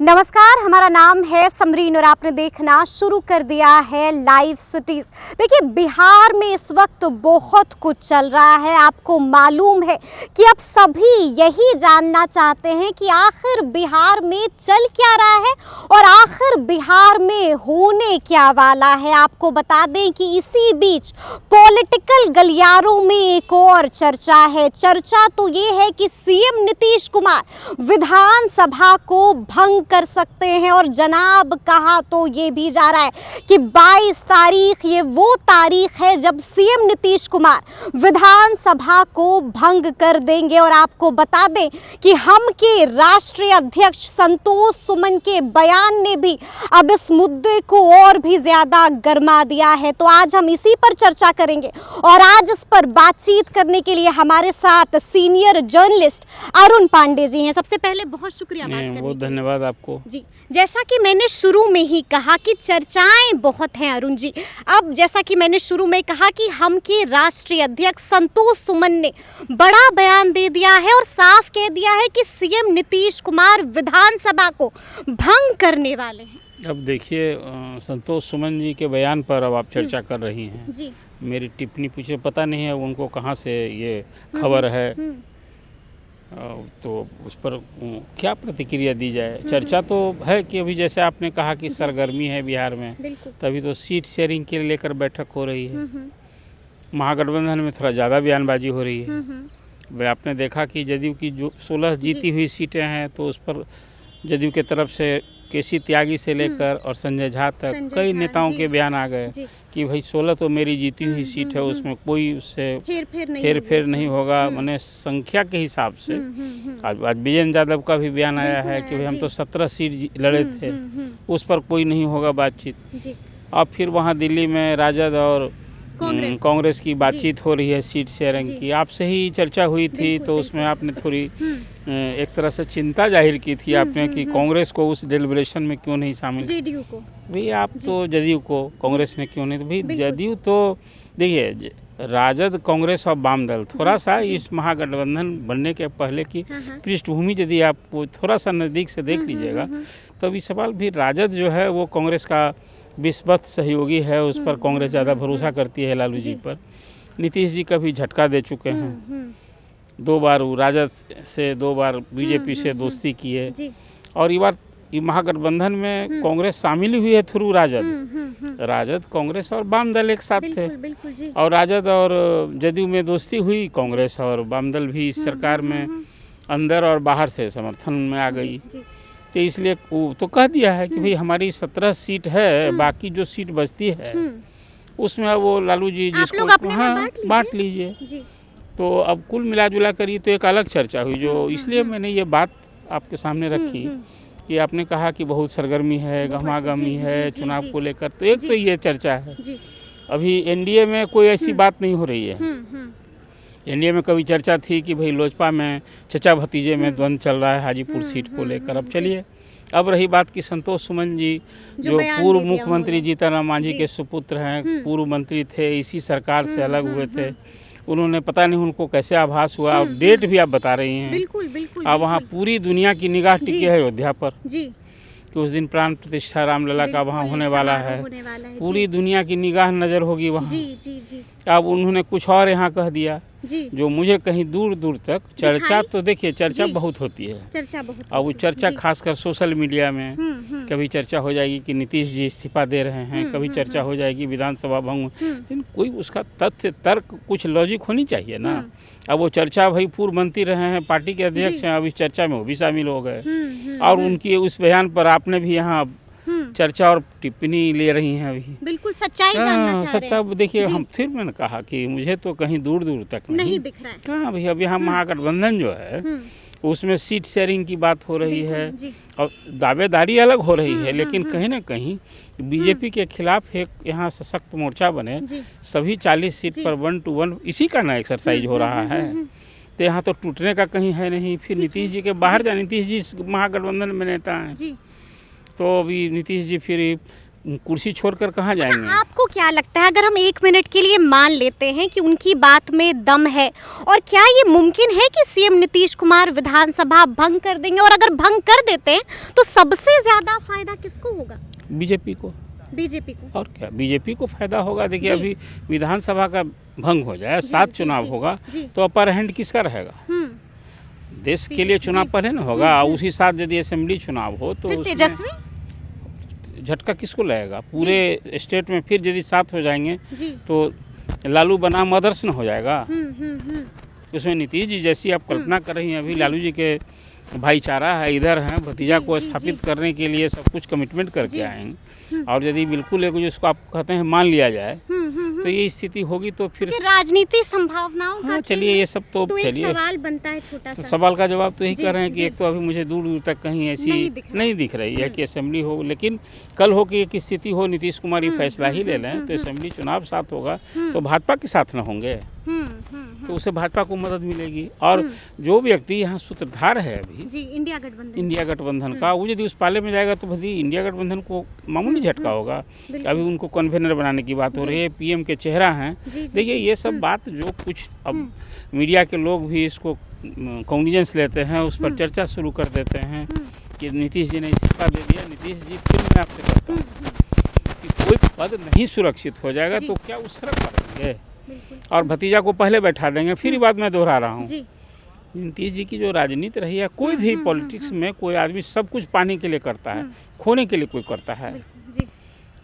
नमस्कार, हमारा नाम है समरीन और आपने देखना शुरू कर दिया है लाइव सिटीज। देखिए, बिहार में इस वक्त बहुत कुछ चल रहा है। आपको मालूम है कि अब सभी यही जानना चाहते हैं कि आखिर बिहार में चल क्या रहा है और आखिर बिहार में होने क्या वाला है। आपको बता दें कि इसी बीच पॉलिटिकल गलियारों में एक और चर्चा है। चर्चा तो ये है कि सीएम नीतीश कुमार विधानसभा को भंग कर सकते हैं और जनाब कहा तो ये भी जा रहा है कि 22 तारीख ये वो तारीख है जब सीएम नीतीश कुमार विधानसभा को भंग कर देंगे। और आपको बता दें कि हम के राष्ट्रीय अध्यक्ष संतोष सुमन के बयान ने भी अब इस मुद्दे को और भी ज्यादा गर्मा दिया है। तो आज हम इसी पर चर्चा करेंगे और आज इस पर बातचीत करने के लिए हमारे साथ सीनियर जर्नलिस्ट अरुण पांडे जी हैं। सबसे पहले बहुत शुक्रिया बात करने के लिए। धन्यवाद आपको जी। जैसा कि मैंने शुरू में ही कहा कि चर्चाएं बहुत हैं अरुण जी। अब जैसा कि मैंने शुरू में कहा कि हम के राष्ट्रीय अध्यक्ष संतोष सुमन ने बड़ा बयान दे दिया है और साफ कह दिया है कि सीएम नीतीश कुमार विधानसभा को भंग करने वाले हैं। अब देखिए, संतोष सुमन जी के बयान पर अब आप चर्चा कर रही हैं। जी। मेरी टिप्पणी पूछे पता नहीं है उनको कहाँ से ये खबर है, तो उस पर क्या प्रतिक्रिया दी जाए। चर्चा तो है कि अभी जैसे आपने कहा कि सरगर्मी है बिहार में, तभी तो सीट शेयरिंग के लेकर बैठक हो रही है। महागठबंधन में थोड़ा ज़्यादा बयानबाजी हो रही है। वह आपने देखा कि जदयू की जो 16 जीती हुई सीटें हैं तो उस पर जदयू के तरफ से केसी त्यागी से लेकर और संजय झा तक कई नेताओं के बयान आ गए कि भाई 16 तो मेरी जीती हुई सीट है, उसमें कोई उससे हेर फेर नहीं होगा। मैंने संख्या के हिसाब से आज विजेंद्र यादव का भी बयान आया है कि भाई हम तो 17 सीट लड़े थे, उस पर कोई नहीं होगा बातचीत। अब फिर वहाँ दिल्ली में राजद और कांग्रेस की बातचीत हो रही है सीट शेयरिंग की। आपसे ही चर्चा हुई थी तो उसमें आपने थोड़ी एक तरह से चिंता जाहिर की थी आपने कि कांग्रेस को उस डेलिब्रेशन में क्यों नहीं शामिल, जेडीयू को। भाई आप तो जदयू को, कांग्रेस ने क्यों नहीं, तो भाई जदयू तो देखिए राजद कांग्रेस और वाम दल थोड़ा सा इस महागठबंधन बनने के पहले की पृष्ठभूमि यदि आप थोड़ा सा नज़दीक से देख लीजिएगा तो अभी सवाल भी राजद जो है वो कांग्रेस का विश्वस्त सहयोगी है, उस पर कांग्रेस ज़्यादा भरोसा करती है लालू जी पर। नीतीश जी का भी झटका दे चुके हैं, 2 बार राजद से 2 बार बीजेपी से दोस्ती की है और ये बार महागठबंधन में कांग्रेस शामिल हुई है थ्रू राजद कांग्रेस और वाम दल एक साथ थे और राजद और जदयू में दोस्ती हुई, कांग्रेस और वाम दल भी इस सरकार में अंदर और बाहर से समर्थन में आ गई। तो इसलिए तो कह दिया है कि भाई हमारी 17 सीट है, बाकी जो सीट बचती है उसमें वो लालू जी जिसको बांट लीजिए। तो अब कुल मिला जुला करी तो एक अलग चर्चा हुई, जो इसलिए मैंने ये बात आपके सामने रखी कि आपने कहा कि बहुत सरगर्मी है, गहमागहमी है चुनाव को लेकर। तो एक तो ये चर्चा है, अभी एनडीए में कोई ऐसी बात नहीं हो रही है। एनडीए में कभी चर्चा थी कि भाई लोजपा में चचा भतीजे में द्वंद्व चल रहा है हाजीपुर सीट को लेकर। अब चलिए, अब रही बात कि संतोष सुमन जी जो पूर्व मुख्यमंत्री जीतनराम मांझी के सुपुत्र हैं, पूर्व मंत्री थे, इसी सरकार से अलग हुए थे, उन्होंने पता नहीं उनको कैसे आभास हुआ। अब डेट भी आप बता रही हैं। बिल्कुल। अब वहाँ पूरी दुनिया की निगाह टिकी है अयोध्या पर कि उस दिन प्राण प्रतिष्ठा रामलला का वहाँ होने वाला है। पूरी दुनिया की निगाह नजर होगी वहाँ। अब उन्होंने कुछ और यहाँ कह दिया जो मुझे कहीं दूर दूर तक चर्चा, तो देखिए चर्चा बहुत होती है, अब वो चर्चा खासकर सोशल मीडिया में कभी चर्चा हो जाएगी कि नीतीश जी इस्तीफा दे रहे हैं, कभी चर्चा हो जाएगी विधानसभा भंग, लेकिन कोई उसका तथ्य तर्क कुछ लॉजिक होनी चाहिए ना। अब वो चर्चा भाई पूर्व मंत्री रहे हैं, पार्टी के अध्यक्ष हैं, अब इस चर्चा में वो भी शामिल हो गए और उनकी उस बयान पर आपने भी यहाँ चर्चा और टिप्पणी ले रही हैं। अभी बिल्कुल सच्चाई जानना चाह रहे हैं। देखिए, हम फिर मैंने कहा कि मुझे तो कहीं दूर दूर तक नहीं दिख रहा है। कहाँ भैया, अब यहाँ महागठबंधन जो है उसमें सीट शेयरिंग की बात हो रही है और दावेदारी अलग हो रही है, लेकिन कहीं ना कहीं बीजेपी के खिलाफ एक यहाँ सशक्त मोर्चा बने, सभी 40 सीट पर 1 to 1 इसी का ना एक्सरसाइज हो रहा है। तो यहाँ तो टूटने का कहीं है नहीं। फिर नीतीश जी के बाहर नीतीश जी महागठबंधन में नेता हैं, तो अभी नीतीश जी फिर कुर्सी छोड़कर कहाँ जाएंगे। आपको क्या लगता है, अगर हम 1 मिनट के लिए मान लेते हैं कि उनकी बात में दम है, और क्या ये मुमकिन है कि सीएम नीतीश कुमार विधानसभा भंग कर देंगे, और अगर भंग कर देते हैं तो सबसे ज्यादा फायदा किसको होगा? बीजेपी को। बीजेपी को। और क्या, बीजेपी को फायदा होगा। देखिए जी। अभी विधानसभा का भंग हो जाए, 7 जी, चुनाव जी, होगा जी। तो अपर हैंड किसका रहेगा? देश के लिए चुनाव पहले ना होगा, उसी साथ यदि असेंबली चुनाव हो तो फिर उसमें तेजस्वी झटका किसको लगेगा? पूरे स्टेट में फिर यदि 7 हो जाएंगे जी। तो लालू बनाम अदर्श न हो जाएगा। हम्म। उसमें नीतीश जी जैसी आप कल्पना कर रही हैं, अभी लालू जी के भाईचारा है, इधर हैं, भतीजा को स्थापित करने के लिए सब कुछ कमिटमेंट करके आएंगे, और यदि बिल्कुल एक जिसको आप कहते हैं मान लिया जाए तो ये स्थिति होगी तो फिर राजनीति संभावनाओं का चलिए ये सब तो एक चलिए सवाल बनता है छोटा सा। सवाल का जवाब तो यही जी, कर रहे हैं कि जी। एक तो अभी मुझे दूर दूर तक कहीं ऐसी नहीं दिख रही है कि असेंबली हो, लेकिन कल हो कि एक स्थिति हो, नीतीश कुमार ये फैसला ही ले लें तो असेंबली चुनाव साथ होगा तो भाजपा के साथ न होंगे तो उसे भाजपा को मदद मिलेगी। और जो व्यक्ति यहाँ सूत्रधार है अभी जी, इंडिया गठबंधन का, वो यदि उस पाले में जाएगा तो भाई इंडिया गठबंधन को मामूली झटका होगा। अभी उनको कन्वेनर बनाने की बात हो रही है, पीएम के चेहरा हैं। देखिए ये सब बात जो कुछ अब मीडिया के लोग भी इसको कॉन्ग्निजेंस लेते हैं, उस पर चर्चा शुरू कर देते हैं कि नीतीश जी ने इस्तीफा दे दिया। नीतीश जी फिर मैं आपसे कहता हूँ कि कोई पद नहीं सुरक्षित हो जाएगा तो क्या उस सड़क पर रहेंगे और भतीजा को पहले बैठा देंगे। फिर बात मैं दोहरा रहा हूँ, नीतीश जी की जो राजनीति रही है, कोई भी पॉलिटिक्स में कोई आदमी सब कुछ पाने के लिए करता है, खोने के लिए कोई करता है,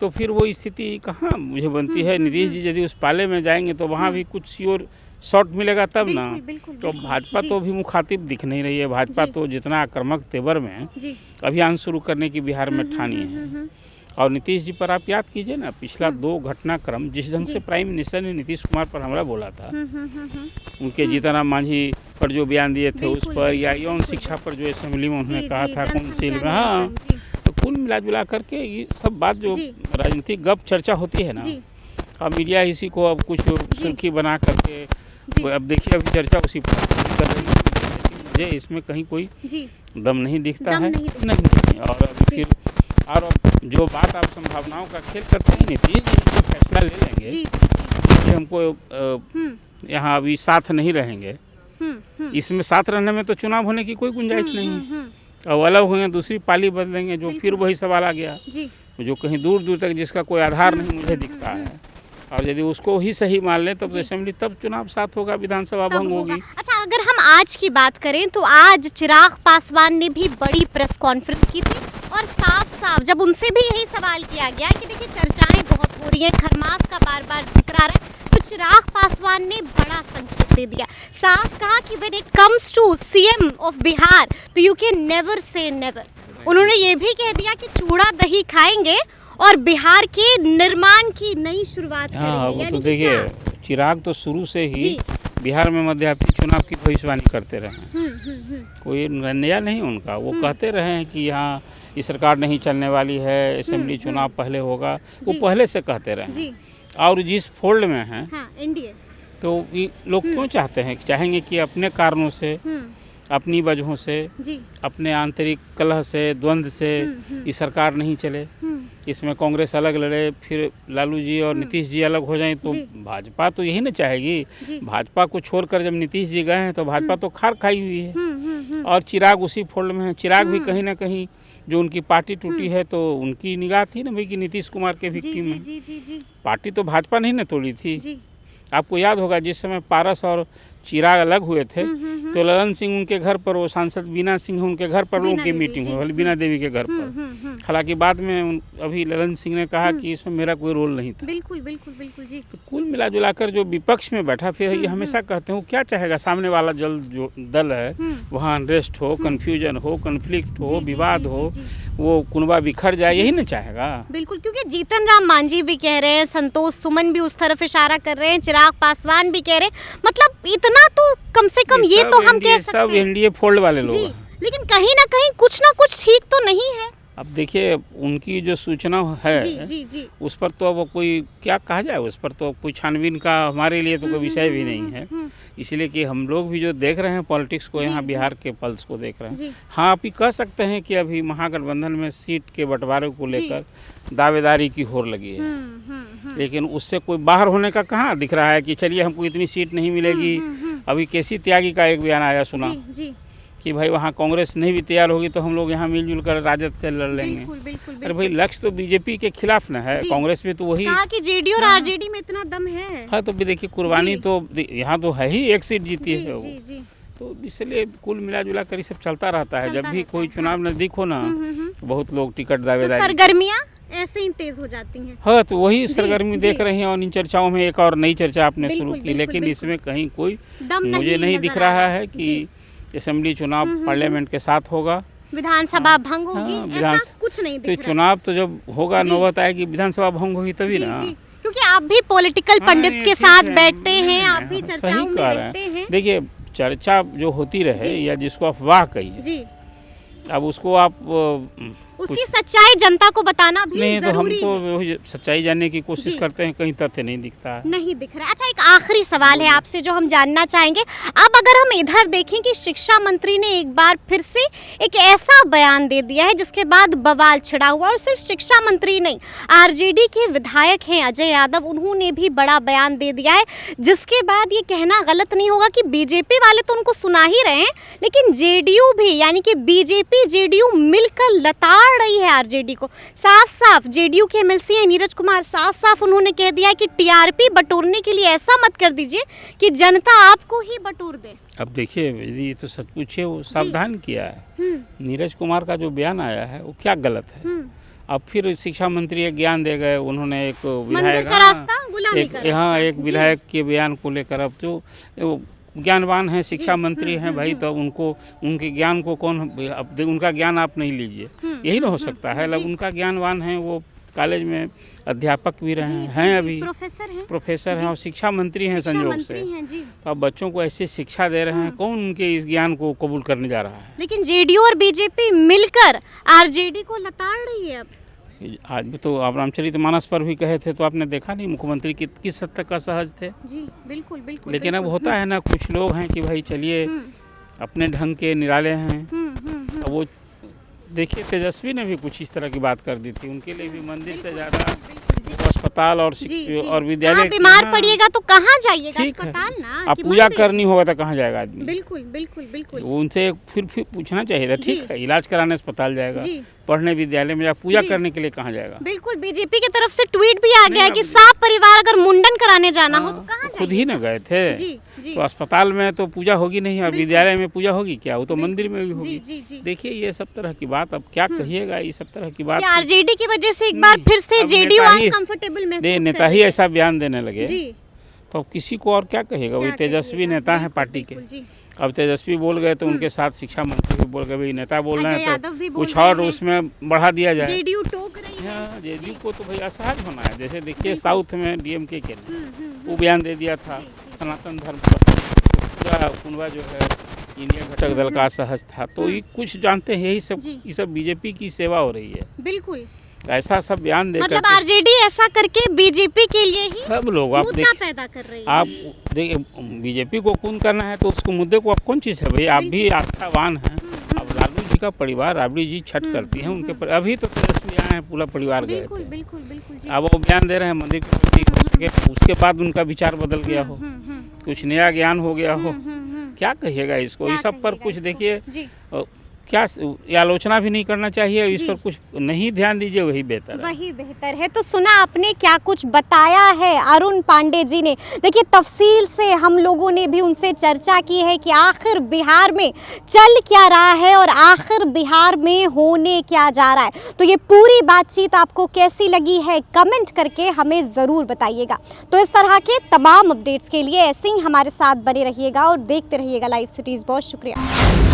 तो फिर वो स्थिति कहाँ मुझे बनती है। नीतीश जी यदि उस पाले में जाएंगे तो वहाँ भी कुछ श्योर शॉट मिलेगा तब ना। तो भाजपा तो भी मुखातिब दिख नहीं रही है। भाजपा तो जितना आक्रामक तेवर में अभियान शुरू करने की बिहार में ठानी है। और नीतीश जी पर आप याद कीजिए ना, पिछला 2 घटनाक्रम जिस ढंग से प्राइम मिनिस्टर ने नीतीश कुमार पर हमला बोला था, उनके जीतनराम मांझी पर जो बयान दिए थे उस पर, या यौन शिक्षा पर जो असेंबली में उन्होंने कहा था काउंसिल में, हाँ, तो कुल मिला जुला करके ये सब बात जो राजनीतिक गप चर्चा होती है ना, अब मीडिया इसी को अब कुछ सुर्खी बना करके अब देखिए अभी चर्चा उसी पर कर रही है। मुझे इसमें कहीं कोई दम नहीं दिखता है, नहीं। और अभी फिर और जो बात आप संभावनाओं का खेल करते हैं, नीतीश जी जो फैसला ले लेंगे कि हमको यहाँ अभी साथ नहीं रहेंगे, इसमें साथ रहने में तो चुनाव होने की कोई गुंजाइश नहीं है। अब अलग होंगे, दूसरी पाली बदलेंगे, जो फिर वही सवाल आ गया जो कहीं दूर दूर तक जिसका कोई आधार नहीं मुझे दिखता है। और यदि उसको ही सही मान लें तब असेंबली, तब चुनाव साथ होगा, विधानसभा भंग होगी। अच्छा, अगर हम आज की बात करें तो आज चिराग पासवान ने भी बड़ी प्रेस कॉन्फ्रेंस की थी और साफ साफ जब उनसे भी यही सवाल किया गया कि देखिए चर्चाएं बहुत हो रही हैं, खरमास का बार बार जिक्र आ रहा है, तो चिराग पासवान ने बड़ा संकेत दे दिया, साफ कहा कि when it comes to CM of Bihar तो you can never say never. उन्होंने ये भी कह दिया कि चूड़ा दही खाएंगे और बिहार के निर्माण की नई शुरुआत करेंगे। तो देखिए चिराग तो शुरू से ही बिहार में मध्यावधि चुनाव की भविष्यवाणी करते रहे, कोई नया नहीं उनका। वो कहते रहे हैं कि यहाँ ये सरकार नहीं चलने वाली है, असेंबली चुनाव पहले होगा, वो पहले से कहते रहे। और जिस फोल्ड में हैं एनडीए, तो लोग क्यों चाहते हैं, चाहेंगे कि अपने कारणों से, अपनी वजहों से, अपने आंतरिक कलह से, द्वंद्व से ये सरकार नहीं चले, इसमें कांग्रेस अलग लड़े, फिर लालू जी और नीतीश जी अलग हो जाएं, तो भाजपा तो यही ना चाहेगी। भाजपा को छोड़कर जब नीतीश जी गए हैं तो भाजपा तो खार खाई हुई है। और चिराग उसी फोल्ड में है। चिराग भी कहीं ना कहीं जो उनकी पार्टी टूटी है तो उनकी निगाह थी ना भाई कि नीतीश कुमार के विक्टिम हैं। पार्टी तो भाजपा नहीं ना तोड़ी थी। आपको याद होगा जिस समय पारस और चिराग अलग हुए थे तो ललन सिंह उनके घर पर, वो सांसद बीना सिंह उनके घर पर लोगों की मीटिंग हुई, बीना देवी के घर पर। हालांकि बाद में अभी ललन सिंह ने कहा कि इसमें मेरा कोई रोल नहीं था। बिल्कुल बिल्कुल बिल्कुल जी। तो कुल मिला जुलाकर जो विपक्ष में बैठा, फिर ये हमेशा कहते हैं क्या चाहेगा सामने वाला जो दल है, वहाँ अनरेस्ट हो, कन्फ्यूजन हो, कन्फ्लिक्ट हो, विवाद हो, वो कुनबा बिखर जाए, यही ना चाहेगा। बिल्कुल, क्योंकि जीतनराम मांझी भी कह रहे हैं, संतोष सुमन भी उस तरफ इशारा कर रहे हैं, चिराग पासवान भी कह रहे हैं, मतलब इतना तो कम से कम ये तो हम कह सकते हैं। सब एनडीए फोल्ड वाले लोग हैं। लेकिन कहीं ना कहीं कुछ ना कुछ ठीक तो नहीं है। अब देखिए उनकी जो सूचना है जी जी जी उस पर तो अब कोई क्या कहा जाए, उस पर तो कोई छानबीन का हमारे लिए तो कोई विषय भी नहीं है, इसलिए कि हम लोग भी जो देख रहे हैं पॉलिटिक्स को, यहाँ बिहार के पल्स को देख रहे हैं। हाँ, आप ही कह सकते हैं कि अभी महागठबंधन में सीट के बंटवारे को लेकर दावेदारी की होड़ लगी है, लेकिन उससे कोई बाहर होने का कहाँ दिख रहा है कि चलिए हमको इतनी सीट नहीं मिलेगी। अभी केसी त्यागी का एक बयान आया सुना कि भाई वहाँ कांग्रेस नहीं भी तैयार होगी तो हम लोग यहाँ मिलजुल कर राजद से लड़ लेंगे। बिल्कुल, बिल्कुल, अरे भाई लक्ष्य तो बीजेपी के खिलाफ न है, कांग्रेस में तो वही कहा कि जेडीयू और आरजेडी में इतना दम है। हाँ, तो भी देखिए कुर्बानी तो यहाँ तो है ही, एक सीट जीती है वो, तो इसलिए कुल मिला जुला कर सब चलता रहता है। जब भी कोई चुनाव नजदीक हो ना, बहुत लोग टिकट दावेदारी, सरगर्मियाँ ऐसे ही तेज हो जाती हैं। हाँ, तो वही सरगर्मी देख रहे हैं। और इन चर्चाओं में एक और नई चर्चा आपने शुरू की, लेकिन इसमें कहीं कोई मुझे नहीं दिख रहा है कि असेंबली चुनाव पार्लियामेंट के साथ होगा, विधानसभा भंग होगी, ऐसा कुछ नहीं दिख रहा। तो चुनाव तो जब होगा नौबत आएगी विधानसभा भंग होगी तभी ना, क्योंकि आप भी पॉलिटिकल पंडित के साथ बैठते हैं, आप भी चर्चाओं में रहते हैं। देखिए चर्चा जो होती रहे या जिसको अफवाह कहिए, अब उसको आप उसकी सच्चाई जनता को बताना भी नहीं, जरूरी तो हम तो सच्चाई जानने की कोशिश करते हैं, कहीं तथ्य नहीं दिखता है, नहीं दिख रहा है। अच्छा, एक आखिरी सवाल है आपसे जो हम जानना चाहेंगे। अब अगर हम इधर देखें कि शिक्षा मंत्री ने एक बार फिर से एक ऐसा बयान दे दिया है जिसके बाद बवाल छिड़ा हुआ, और सिर्फ शिक्षा मंत्री नहीं, आरजेडी के विधायक हैं अजय यादव, उन्होंने भी बड़ा बयान दे दिया है, जिसके बाद ये कहना गलत नहीं होगा कि बीजेपी वाले तो उनको सुना ही रहे हैं, लेकिन जेडीयू भी, यानी कि बीजेपी जेडीयू मिलकर लताड़ रही है आरजेडी को। साफ साफ जेडीयू के एमएलसी हैं नीरज कुमार, साफ साफ उन्होंने कह दिया है कि टीआरपी बटोरने के लिए ऐसा मत कर दीजिए कि जनता आपको ही बटोर दे। अब देखिए ये तो सच पूछे वो सावधान किया है, नीरज कुमार का जो बयान आया है वो क्या गलत है। अब फिर शिक्षा मंत्री एक ज्ञान दे गए, उन्होंने एक विधायक के बयान को लेकर, अब जो ज्ञानवान है शिक्षा मंत्री हैं भाई, तो उनको उनके ज्ञान को कौन, अब उनका ज्ञान आप नहीं लीजिए, यही ना हो सकता है। मतलब उनका ज्ञानवान है, वो कॉलेज में अध्यापक भी रहे हैं, अभी प्रोफेसर हैं और शिक्षा मंत्री हैं संयोग से, तो अब बच्चों को ऐसी शिक्षा दे रहे हैं, कौन उनके इस ज्ञान को कबूल करने जा रहा है। लेकिन जेडीयू और बीजेपी मिलकर आरजेडी को लताड़ रही है। अब आज भी तो आप रामचरितमानस पर भी कहे थे, तो आपने देखा नहीं मुख्यमंत्री किस हद तक असहज थे। जी बिल्कुल बिल्कुल। लेकिन अब होता है ना, कुछ लोग हैं कि भाई चलिए अपने ढंग के निराले हैं। अब वो देखिए तेजस्वी ने भी कुछ इस तरह की बात कर दी थी, उनके लिए भी मंदिर से ज़्यादा अस्पताल और विद्यालय, बीमार पड़िएगा तो कहाँ जाइएगा, अस्पताल ना। अब पूजा करनी होगा तो कहाँ जाएगा आदमी। बिल्कुल बिल्कुल बिल्कुल। उनसे फिर पूछना चाहिए था, ठीक है इलाज कराने अस्पताल जाएगा, पढ़ने विद्यालय में, पूजा करने के लिए कहाँ जाएगा। बिल्कुल, बीजेपी की तरफ से ट्वीट भी आ गया कि साफ परिवार अगर मुंडन कराने जाना हो तो कहाँ खुद ही न गए थे, तो अस्पताल में तो पूजा होगी नहीं और विद्यालय में पूजा होगी क्या, वो तो मंदिर में भी होगी। देखिए ये सब तरह की बात, अब क्या कहिएगा, ये सब तरह की बात आरजेडी की वजह से एक बार फिर से जेडीयू अनकंफर्टेबल महसूस, नेता ही ऐसा बयान देने लगे तो किसी को और क्या कहेगा। वही तेजस्वी नेता है पार्टी के, अब तेजस्वी बोल गए तो उनके साथ शिक्षा मंत्री भी बोल गए, भाई नेता बोल रहे हैं तो कुछ और उसमें बढ़ा दिया जाए। जेडीयू टोक रही है, जेडीयू को तो भाई असहज होना है। जैसे देखिए साउथ में डीएमके के वो बयान दे दिया था सनातन धर्म पर, पूरा कुनवा जो है इंडिया घटक दल का असहज था, तो ये कुछ जानते हैं, यही सब ये सब बीजेपी की सेवा हो रही है। बिल्कुल, ऐसा सब बयान दे, मतलब आरजेडी ऐसा करके बीजेपी के लिए ही सब लोग आप पैदा कर रही है। आप देखिए बीजेपी को खून करना है तो उसको मुद्दे को आप कौन चीज़ है भाई, आप भी आस्थावान हैं। अब लालू जी का परिवार, राबड़ी जी छठ करती हैं उनके अभी तो तेजस्वी आए हैं, पूरा परिवार गए थे। बिल्कुल बिल्कुल। अब वो बयान दे रहे हैं मंदिर के प्रति, हो सके उसके बाद उनका विचार बदल गया हो, कुछ नया ज्ञान हो गया हो, क्या कहिएगा इसको। इस सब पर कुछ देखिए क्या आलोचना भी नहीं करना चाहिए, इस पर कुछ नहीं ध्यान दीजिए, वही बेहतर है। वही बेहतर है। तो सुना आपने क्या कुछ बताया है अरुण पांडे जी ने। देखिए तफसील से हम लोगों ने भी उनसे चर्चा की है कि आखिर बिहार में चल क्या रहा है और आखिर बिहार में होने क्या जा रहा है। तो ये पूरी बातचीत आपको कैसी लगी है कमेंट करके हमें ज़रूर बताइएगा। तो इस तरह के तमाम अपडेट्स के लिए ऐसे ही हमारे साथ बने रहिएगा और देखते रहिएगा लाइव सिटीज़। बहुत शुक्रिया।